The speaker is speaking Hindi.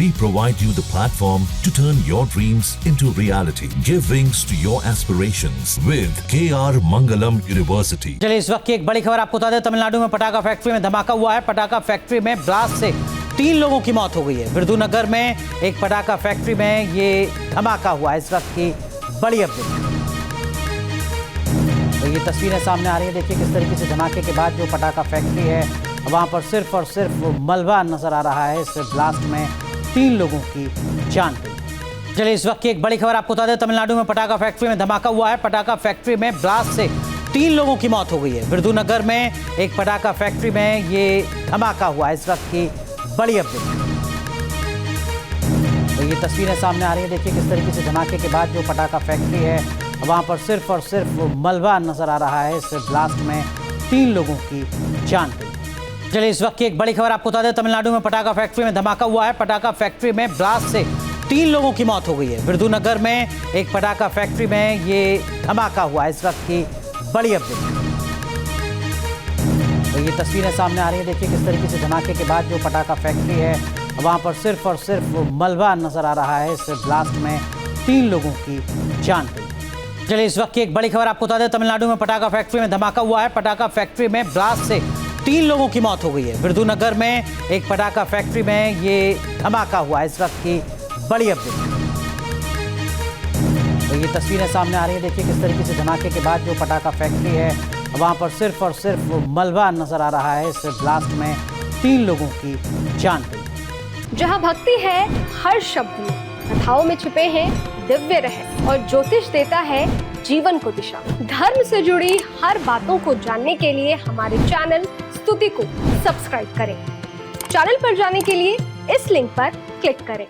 We provide you the platform to turn your dreams into reality. Give wings to your aspirations with KR Mangalam University. चलिए इस वक्त की एक बड़ी खबर आपको बता दें। तमिलनाडु में पटाखा फैक्ट्री में धमाका हुआ है। पटाखा फैक्ट्री में ब्लास्ट से 3 लोगों की मौत हो गई है। विरुधुनगर में एक पटाखा फैक्ट्री में ये धमाका हुआ है। इस वक्त की बड़ी अपडेट, तो ये तस्वीरें सामने आ रही है। देखिए किस तरीके से धमाके के बाद जो पटाखा फैक्ट्री है वहां पर सिर्फ और सिर्फ मलबा नजर आ रहा है। इस ब्लास्ट में 3 लोगों की जान गई। चलिए इस वक्त की एक बड़ी खबर आपको बता दें। तमिलनाडु में पटाखा फैक्ट्री में धमाका हुआ है। पटाखा फैक्ट्री में ब्लास्ट से 3 लोगों की मौत हो गई है। विरुधुनगर में एक पटाखा फैक्ट्री में ये धमाका हुआ है। इस वक्त की बड़ी अपडेट, तो ये तस्वीरें सामने आ रही है। देखिए किस तरीके से धमाके के बाद जो पटाखा फैक्ट्री है वहां पर सिर्फ और सिर्फ मलबा नजर आ रहा है। इस ब्लास्ट में 3 लोगों की जान गई। चलिए इस वक्त की एक बड़ी खबर आपको बता दें। तमिलनाडु में पटाखा फैक्ट्री में धमाका हुआ है। पटाखा फैक्ट्री में ब्लास्ट से 3 लोगों की मौत हो गई है। विरुधुनगर में एक पटाखा फैक्ट्री में ये धमाका हुआ है। इस वक्त की बड़ी अपडेट, तो ये तस्वीरें सामने आ रही है। देखिए किस तरीके से धमाके के बाद जो पटाखा फैक्ट्री है वहां पर सिर्फ और सिर्फ मलबा नजर आ रहा है। इस ब्लास्ट में 3 लोगों की जान गई। चलिए इस वक्त की एक बड़ी खबर आपको बता दें। तमिलनाडु में पटाखा फैक्ट्री में धमाका हुआ है। पटाखा फैक्ट्री में ब्लास्ट से 3 लोगों की मौत हो गई है। विरुधुनगर में एक पटाखा फैक्ट्री में ये धमाका हुआ है। इस वक्त की बड़ी अपडेट, तो ये तस्वीरें सामने आ रही है। देखिए किस तरीके से धमाके के बाद जो पटाखा फैक्ट्री है वहां पर सिर्फ और सिर्फ मलबा नजर आ रहा है। इस ब्लास्ट में 3 लोगों की जान गई। जहाँ भक्ति है हर शब्द में, कथाओं में छिपे हैं दिव्य रहस्य और ज्योतिष देता है जीवन को दिशा। धर्म से जुड़ी हर बातों को जानने के लिए हमारे चैनल स्तुति को सब्सक्राइब करें। चैनल पर जाने के लिए इस लिंक पर क्लिक करें।